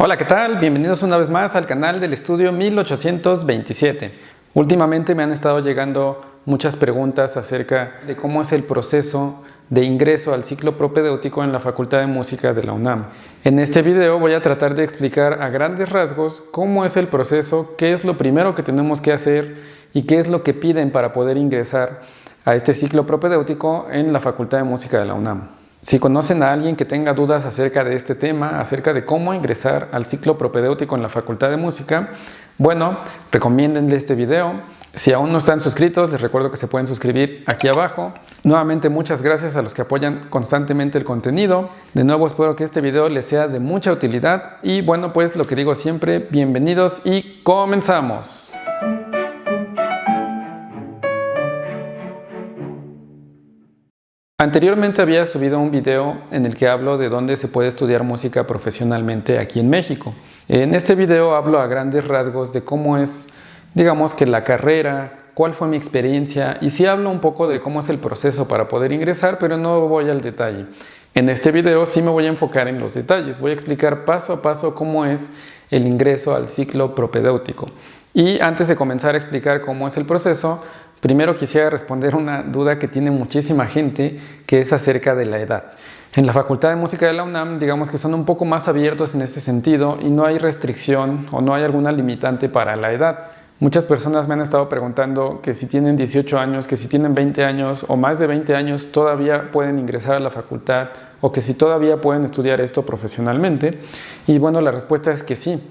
Hola, ¿qué tal? Bienvenidos una vez más al canal del estudio 1827. Últimamente me han estado llegando muchas preguntas acerca de cómo es el proceso de ingreso al ciclo propedéutico en la Facultad de Música de la UNAM. En este video voy a tratar de explicar a grandes rasgos cómo es el proceso, qué es lo primero que tenemos que hacer y qué es lo que piden para poder ingresar a este ciclo propedéutico en la Facultad de Música de la UNAM. Si conocen a alguien que tenga dudas acerca de este tema, acerca de cómo ingresar al ciclo propedéutico en la Facultad de Música, bueno, recomiéndenle este video. Si aún no están suscritos, les recuerdo que se pueden suscribir aquí abajo. Nuevamente, muchas gracias a los que apoyan constantemente el contenido. De nuevo, espero que este video les sea de mucha utilidad. Y bueno, pues lo que digo siempre, bienvenidos y comenzamos. Anteriormente había subido un video en el que hablo de dónde se puede estudiar música profesionalmente aquí en México. En este video hablo a grandes rasgos de cómo es, digamos que la carrera, cuál fue mi experiencia y sí hablo un poco de cómo es el proceso para poder ingresar, pero no voy al detalle. En este video sí me voy a enfocar en los detalles, voy a explicar paso a paso cómo es el ingreso al ciclo propedéutico. Y antes de comenzar a explicar cómo es el proceso, primero quisiera responder una duda que tiene muchísima gente, que es acerca de la edad. En la Facultad de Música de la UNAM, digamos que son un poco más abiertos en ese sentido y no hay restricción o no hay alguna limitante para la edad. Muchas personas me han estado preguntando que si tienen 18 años, que si tienen 20 años o más de 20 años todavía pueden ingresar a la facultad o que si todavía pueden estudiar esto profesionalmente. Y bueno, la respuesta es que sí.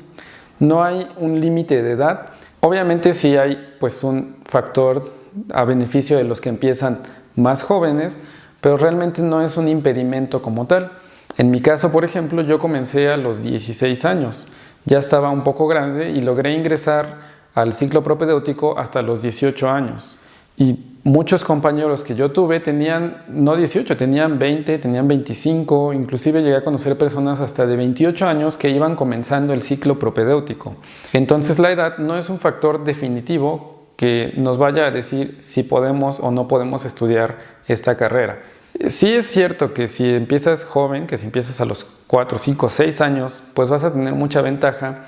No hay un límite de edad. Obviamente sí hay pues un factor a beneficio de los que empiezan más jóvenes, pero realmente no es un impedimento como tal. En mi caso, por ejemplo, yo comencé a los 16 años. Ya estaba un poco grande y logré ingresar al ciclo propedéutico hasta los 18 años. Y muchos compañeros que yo tuve tenían, no 18, tenían 20, tenían 25, inclusive llegué a conocer personas hasta de 28 años que iban comenzando el ciclo propedéutico. Entonces la edad no es un factor definitivo que nos vaya a decir si podemos o no podemos estudiar esta carrera. Sí es cierto que si empiezas joven, que si empiezas a los 4, 5, 6 años, pues vas a tener mucha ventaja.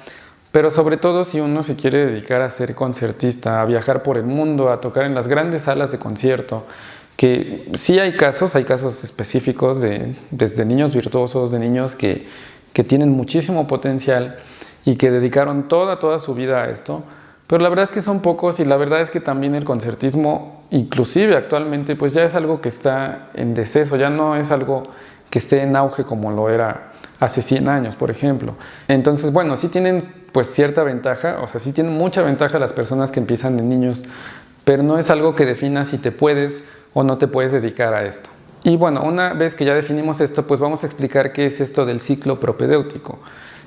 Pero sobre todo si uno se quiere dedicar a ser concertista, a viajar por el mundo, a tocar en las grandes salas de concierto, que sí hay casos específicos desde niños virtuosos, de niños que tienen muchísimo potencial y que dedicaron toda su vida a esto, pero la verdad es que son pocos y la verdad es que también el concertismo, inclusive actualmente, pues ya es algo que está en deceso, ya no es algo que esté en auge como lo era hace 100 años, por ejemplo. Entonces, bueno, sí tienen pues cierta ventaja, o sea, sí tienen mucha ventaja las personas que empiezan de niños, pero no es algo que defina si te puedes o no te puedes dedicar a esto. Y bueno, una vez que ya definimos esto, pues vamos a explicar qué es esto del ciclo propedéutico.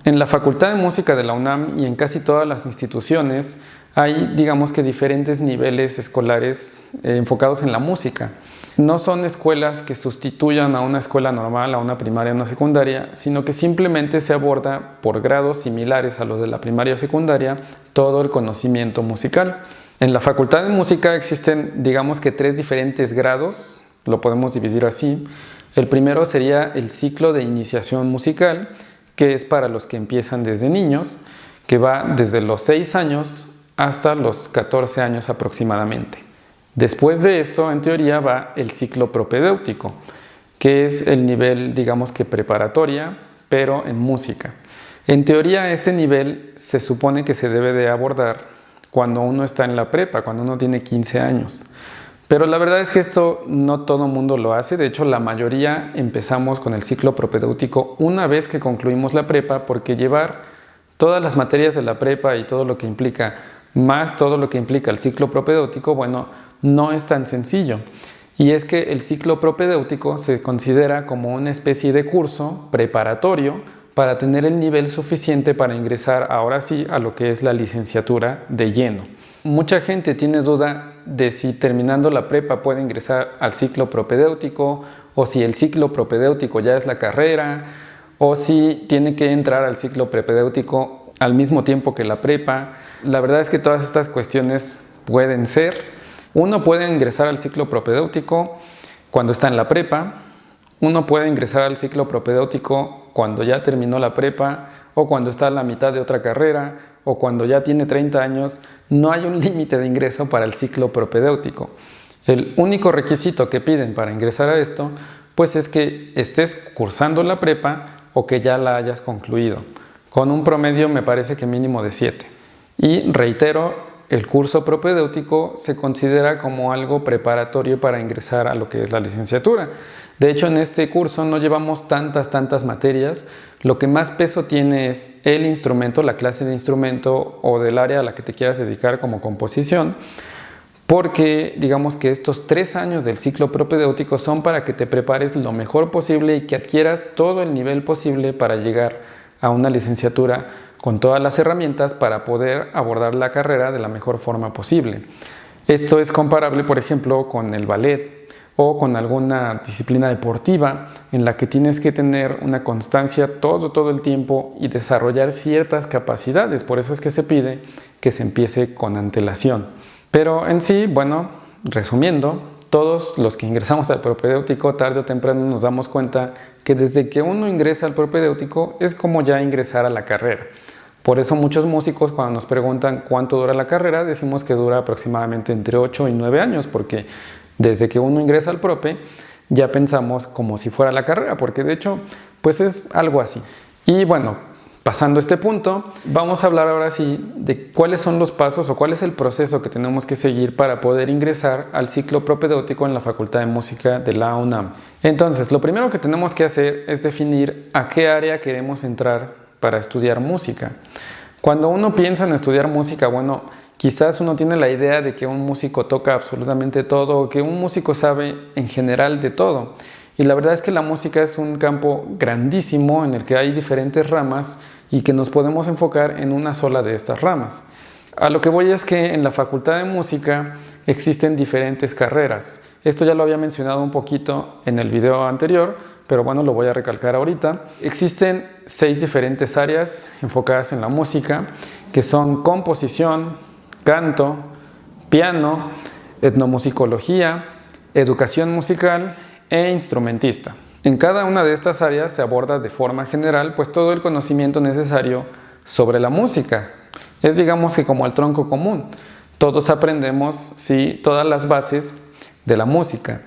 En la Facultad de Música de la UNAM y en casi todas las instituciones hay, digamos que diferentes niveles escolares enfocados en la música. No son escuelas que sustituyan a una escuela normal, a una primaria o una secundaria, sino que simplemente se aborda por grados similares a los de la primaria o secundaria todo el conocimiento musical. En la Facultad de Música existen, digamos que 3 diferentes grados, lo podemos dividir así. El primero sería el ciclo de iniciación musical, que es para los que empiezan desde niños, que va desde los 6 años hasta los 14 años aproximadamente. Después de esto, en teoría, va el ciclo propedéutico, que es el nivel, digamos que preparatoria, pero en música. En teoría, este nivel se supone que se debe de abordar cuando uno está en la prepa, cuando uno tiene 15 años. Pero la verdad es que esto no todo el mundo lo hace. De hecho, la mayoría empezamos con el ciclo propedéutico una vez que concluimos la prepa, porque llevar todas las materias de la prepa y todo lo que implica, más todo lo que implica el ciclo propedéutico, bueno, no es tan sencillo. Y es que el ciclo propedéutico se considera como una especie de curso preparatorio para tener el nivel suficiente para ingresar ahora sí a lo que es la licenciatura de lleno. Mucha gente tiene duda de si terminando la prepa puede ingresar al ciclo propedéutico o si el ciclo propedéutico ya es la carrera o si tiene que entrar al ciclo propedéutico al mismo tiempo que la prepa. La verdad es que todas estas cuestiones pueden ser. Uno puede ingresar al ciclo propedéutico cuando está en la prepa, uno puede ingresar al ciclo propedéutico cuando ya terminó la prepa o cuando está a la mitad de otra carrera, o cuando ya tiene 30 años, no hay un límite de ingreso para el ciclo propedéutico. El único requisito que piden para ingresar a esto, pues es que estés cursando la prepa o que ya la hayas concluido, con un promedio me parece que mínimo de 7. Y reitero, el curso propedéutico se considera como algo preparatorio para ingresar a lo que es la licenciatura. De hecho, en este curso no llevamos tantas materias. Lo que más peso tiene es el instrumento, la clase de instrumento o del área a la que te quieras dedicar como composición, porque digamos que estos 3 años del ciclo propedéutico son para que te prepares lo mejor posible y que adquieras todo el nivel posible para llegar a una licenciatura con todas las herramientas para poder abordar la carrera de la mejor forma posible. Esto es comparable, por ejemplo, con el ballet o con alguna disciplina deportiva en la que tienes que tener una constancia todo el tiempo y desarrollar ciertas capacidades. Por eso es que se pide que se empiece con antelación. Pero en sí, bueno, resumiendo, todos los que ingresamos al propedéutico tarde o temprano nos damos cuenta que desde que uno ingresa al propedéutico es como ya ingresar a la carrera. Por eso muchos músicos cuando nos preguntan cuánto dura la carrera, decimos que dura aproximadamente entre 8 y 9 años, porque desde que uno ingresa al prope ya pensamos como si fuera la carrera, porque de hecho pues es algo así. Y bueno, pasando este punto, vamos a hablar ahora sí de cuáles son los pasos o cuál es el proceso que tenemos que seguir para poder ingresar al ciclo propedéutico en la Facultad de Música de la UNAM. Entonces, lo primero que tenemos que hacer es definir a qué área queremos entrar para estudiar música. Cuando uno piensa en estudiar música, bueno, quizás uno tiene la idea de que un músico toca absolutamente todo o que un músico sabe en general de todo. Y la verdad es que la música es un campo grandísimo en el que hay diferentes ramas y que nos podemos enfocar en una sola de estas ramas. A lo que voy es que en la Facultad de Música existen diferentes carreras. Esto ya lo había mencionado un poquito en el video anterior, pero bueno, lo voy a recalcar ahorita. Existen 6 diferentes áreas enfocadas en la música, que son composición, canto, piano, etnomusicología, educación musical e instrumentista. En cada una de estas áreas se aborda de forma general pues todo el conocimiento necesario sobre la música. Es digamos que como el tronco común. Todos aprendemos sí, todas las bases de la música,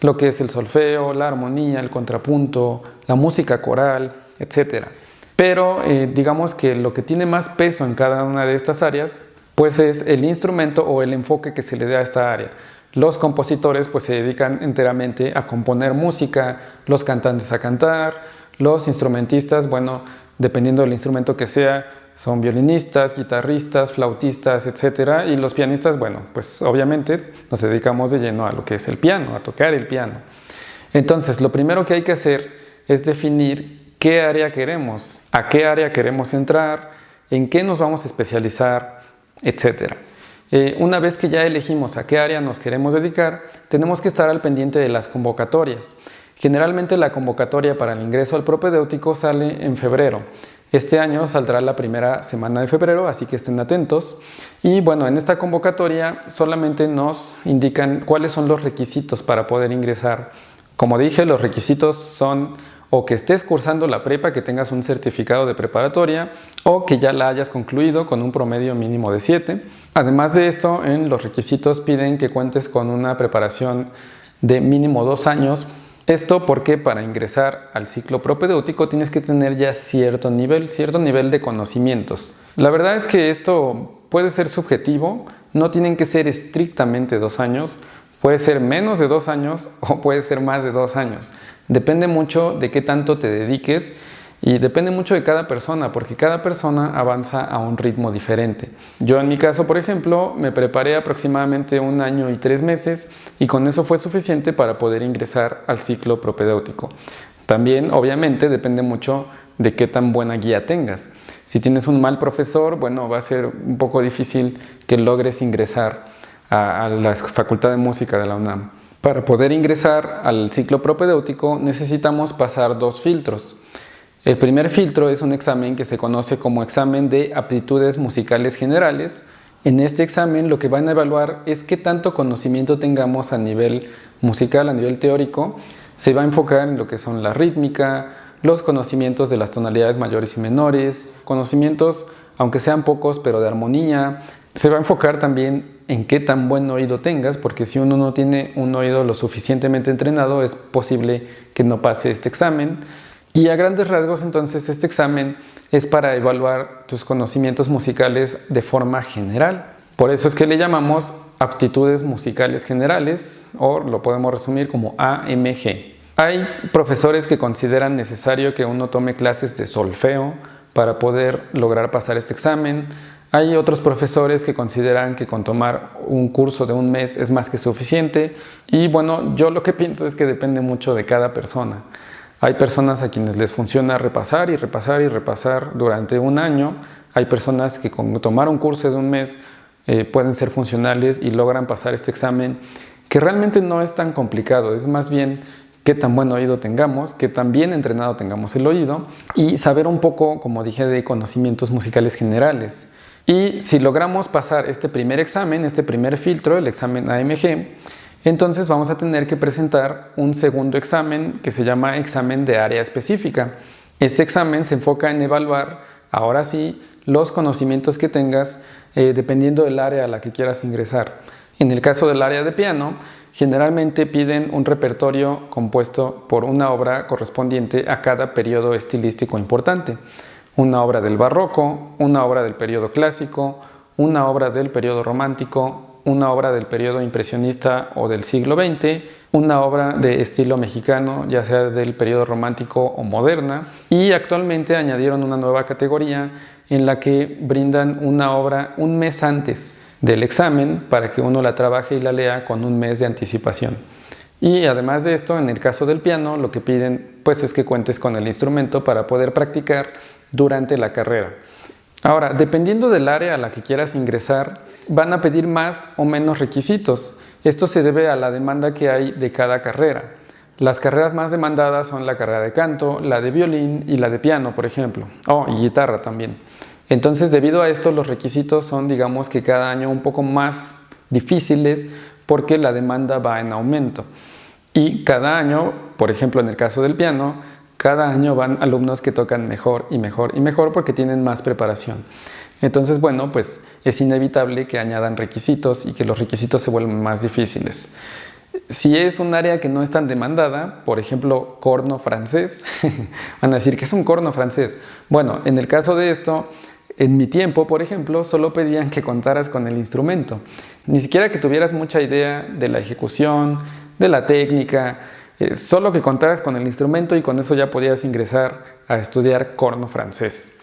lo que es el solfeo, la armonía, el contrapunto, la música coral, etc. Pero digamos que lo que tiene más peso en cada una de estas áreas pues es el instrumento o el enfoque que se le da a esta área. Los compositores pues se dedican enteramente a componer música, los cantantes a cantar, los instrumentistas, bueno, dependiendo del instrumento que sea, son violinistas, guitarristas, flautistas, etc. Y los pianistas, bueno, pues obviamente nos dedicamos de lleno a lo que es el piano, a tocar el piano. Entonces, lo primero que hay que hacer es definir qué área queremos, a qué área queremos entrar, en qué nos vamos a especializar, etc. Una vez que ya elegimos a qué área nos queremos dedicar, tenemos que estar al pendiente de las convocatorias. Generalmente la convocatoria para el ingreso al propedéutico sale en febrero. Este año saldrá la primera semana de febrero, así que estén atentos. Y bueno, en esta convocatoria solamente nos indican cuáles son los requisitos para poder ingresar. Como dije, los requisitos son o que estés cursando la prepa, que tengas un certificado de preparatoria o que ya la hayas concluido con un promedio mínimo de 7. Además de esto, en los requisitos piden que cuentes con una preparación de mínimo 2 años. Esto porque para ingresar al ciclo propedéutico tienes que tener ya cierto nivel de conocimientos. La verdad es que esto puede ser subjetivo, no tienen que ser estrictamente 2 años, puede ser menos de 2 años o puede ser más de 2 años. Depende mucho de qué tanto te dediques y depende mucho de cada persona, porque cada persona avanza a un ritmo diferente. Yo en mi caso, por ejemplo, me preparé aproximadamente 1 año y 3 meses y con eso fue suficiente para poder ingresar al ciclo propedéutico. También, obviamente, depende mucho de qué tan buena guía tengas. Si tienes un mal profesor, bueno, va a ser un poco difícil que logres ingresar a la Facultad de Música de la UNAM. Para poder ingresar al ciclo propedéutico necesitamos pasar 2 filtros. El primer filtro es un examen que se conoce como examen de aptitudes musicales generales. En este examen lo que van a evaluar es qué tanto conocimiento tengamos a nivel musical, a nivel teórico. Se va a enfocar en lo que son la rítmica, los conocimientos de las tonalidades mayores y menores, conocimientos, aunque sean pocos, pero de armonía. Se va a enfocar también en qué tan buen oído tengas, porque si uno no tiene un oído lo suficientemente entrenado, es posible que no pase este examen. Y a grandes rasgos, entonces, este examen es para evaluar tus conocimientos musicales de forma general. Por eso es que le llamamos aptitudes musicales generales, o lo podemos resumir como AMG. Hay profesores que consideran necesario que uno tome clases de solfeo para poder lograr pasar este examen. Hay otros profesores que consideran que con tomar un curso de un mes es más que suficiente. Y bueno, yo lo que pienso es que depende mucho de cada persona. Hay personas a quienes les funciona repasar y repasar y repasar durante un año. Hay personas que con tomar un curso de un mes pueden ser funcionales y logran pasar este examen, que realmente no es tan complicado. Es más bien qué tan buen oído tengamos, qué tan bien entrenado tengamos el oído y saber un poco, como dije, de conocimientos musicales generales. Y si logramos pasar este primer examen, este primer filtro, el examen AMG, entonces vamos a tener que presentar un segundo examen que se llama examen de área específica. Este examen se enfoca en evaluar, ahora sí, los conocimientos que tengas dependiendo del área a la que quieras ingresar. En el caso del área de piano, generalmente piden un repertorio compuesto por una obra correspondiente a cada periodo estilístico importante. Una obra del barroco, una obra del periodo clásico, una obra del periodo romántico, una obra del periodo impresionista o del siglo XX, una obra de estilo mexicano, ya sea del periodo romántico o moderna, y actualmente añadieron una nueva categoría en la que brindan una obra un mes antes del examen para que uno la trabaje y la lea con un mes de anticipación. Y además de esto, en el caso del piano, lo que piden pues es que cuentes con el instrumento para poder practicar durante la carrera. Ahora, dependiendo del área a la que quieras ingresar, van a pedir más o menos requisitos. Esto se debe a la demanda que hay de cada carrera. Las carreras más demandadas son la carrera de canto, la de violín y la de piano, por ejemplo. Y guitarra también. Entonces, debido a esto, los requisitos son, digamos que cada año un poco más difíciles porque la demanda va en aumento. Y cada año, por ejemplo, en el caso del piano, cada año van alumnos que tocan mejor y mejor y mejor porque tienen más preparación. Entonces, bueno, pues es inevitable que añadan requisitos y que los requisitos se vuelvan más difíciles. Si es un área que no es tan demandada, por ejemplo, corno francés, van a decir que es un corno francés. Bueno, en el caso de esto, en mi tiempo, por ejemplo, solo pedían que contaras con el instrumento. Ni siquiera que tuvieras mucha idea de la ejecución, de la técnica, solo que contaras con el instrumento y con eso ya podías ingresar a estudiar corno francés.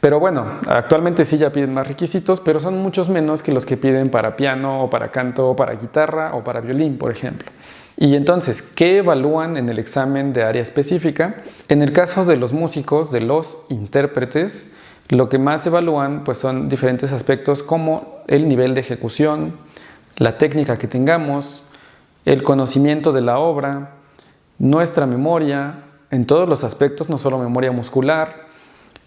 Pero bueno, actualmente sí ya piden más requisitos, pero son muchos menos que los que piden para piano o para canto o para guitarra o para violín, por ejemplo. Y entonces, ¿qué evalúan en el examen de área específica? En el caso de los músicos, de los intérpretes, lo que más evalúan pues son diferentes aspectos como el nivel de ejecución, la técnica que tengamos, el conocimiento de la obra, nuestra memoria, en todos los aspectos, no solo memoria muscular,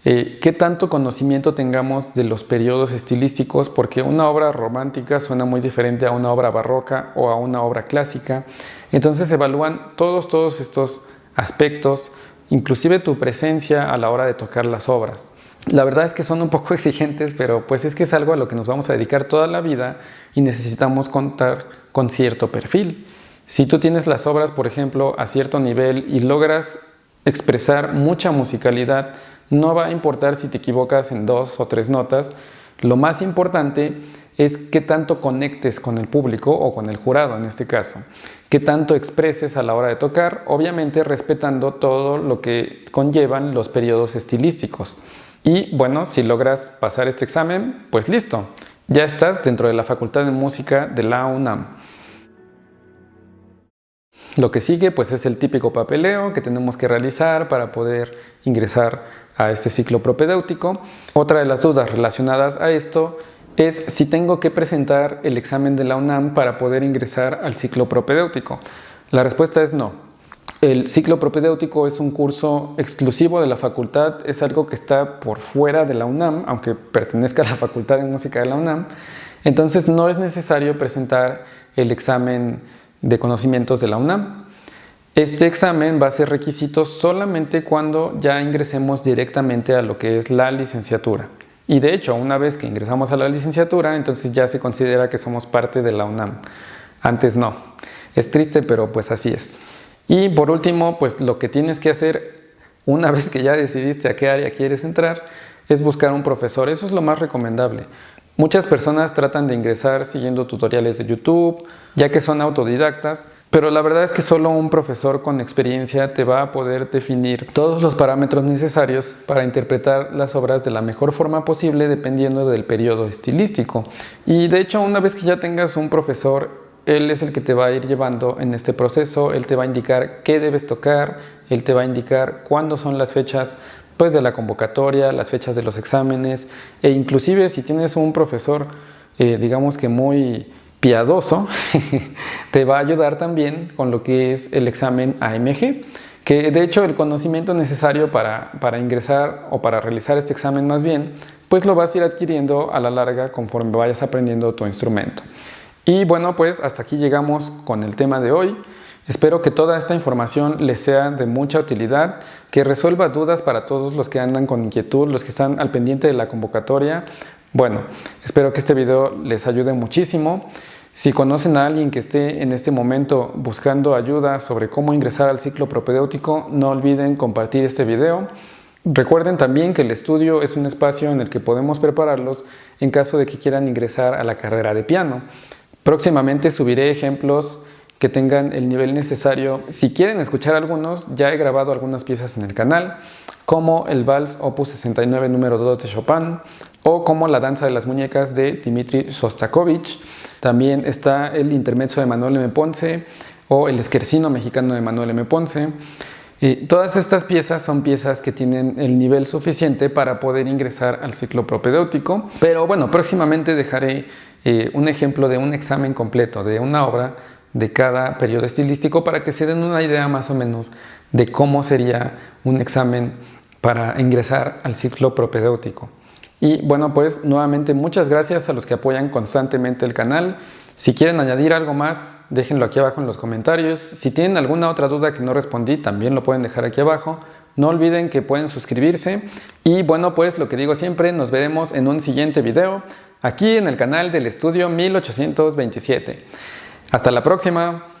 qué tanto conocimiento tengamos de los periodos estilísticos, porque una obra romántica suena muy diferente a una obra barroca o a una obra clásica. Entonces evalúan todos estos aspectos, inclusive tu presencia a la hora de tocar las obras. La verdad es que son un poco exigentes, pero pues es que es algo a lo que nos vamos a dedicar toda la vida y necesitamos contar con cierto perfil. Si tú tienes las obras, por ejemplo, a cierto nivel y logras expresar mucha musicalidad, no va a importar si te equivocas en 2 o 3 notas. Lo más importante es qué tanto conectes con el público o con el jurado en este caso. Qué tanto expreses a la hora de tocar, obviamente respetando todo lo que conllevan los periodos estilísticos. Y bueno, si logras pasar este examen, pues listo, ya estás dentro de la Facultad de Música de la UNAM. Lo que sigue pues es el típico papeleo que tenemos que realizar para poder ingresar a este ciclo propedéutico. Otra de las dudas relacionadas a esto es si tengo que presentar el examen de la UNAM para poder ingresar al ciclo propedéutico. La respuesta es no. El ciclo propedéutico es un curso exclusivo de la facultad, es algo que está por fuera de la UNAM, aunque pertenezca a la Facultad de Música de la UNAM. Entonces no es necesario presentar el examen de conocimientos de la UNAM. Este examen va a ser requisito solamente cuando ya ingresemos directamente a lo que es la licenciatura. Y de hecho, una vez que ingresamos a la licenciatura, entonces ya se considera que somos parte de la UNAM. Antes no. Es triste, pero pues así es. Y por último, pues lo que tienes que hacer una vez que ya decidiste a qué área quieres entrar es buscar un profesor. Eso es lo más recomendable. Muchas personas tratan de ingresar siguiendo tutoriales de YouTube, ya que son autodidactas, pero la verdad es que solo un profesor con experiencia te va a poder definir todos los parámetros necesarios para interpretar las obras de la mejor forma posible dependiendo del periodo estilístico. Y de hecho, una vez que ya tengas un profesor, él es el que te va a ir llevando en este proceso, él te va a indicar qué debes tocar, él te va a indicar cuándo son las fechas pues, de la convocatoria, las fechas de los exámenes, e inclusive si tienes un profesor, digamos que muy piadoso, te va a ayudar también con lo que es el examen AMG, que de hecho el conocimiento necesario para ingresar o para realizar este examen más bien, pues lo vas a ir adquiriendo a la larga conforme vayas aprendiendo tu instrumento. Y bueno, pues hasta aquí llegamos con el tema de hoy. Espero que toda esta información les sea de mucha utilidad, que resuelva dudas para todos los que andan con inquietud, los que están al pendiente de la convocatoria. Bueno, espero que este video les ayude muchísimo. Si conocen a alguien que esté en este momento buscando ayuda sobre cómo ingresar al ciclo propedéutico, no olviden compartir este video. Recuerden también que el estudio es un espacio en el que podemos prepararlos en caso de que quieran ingresar a la carrera de piano. Próximamente subiré ejemplos que tengan el nivel necesario. Si quieren escuchar algunos, ya he grabado algunas piezas en el canal, como el Vals Opus 69 número 2 de Chopin, o como la Danza de las Muñecas de Dmitri Shostakovich. También está el Intermezzo de Manuel M. Ponce o el Scherzino mexicano de Manuel M. Ponce. Todas estas piezas son piezas que tienen el nivel suficiente para poder ingresar al ciclo propedéutico, pero bueno, próximamente dejaré un ejemplo de un examen completo, de una obra de cada periodo estilístico para que se den una idea más o menos de cómo sería un examen para ingresar al ciclo propedéutico. Y bueno, pues nuevamente muchas gracias a los que apoyan constantemente el canal. Si quieren añadir algo más, déjenlo aquí abajo en los comentarios. Si tienen alguna otra duda que no respondí, también lo pueden dejar aquí abajo. No olviden que pueden suscribirse. Y bueno, pues lo que digo siempre, nos veremos en un siguiente video aquí en el canal del Estudio 1827. Hasta la próxima.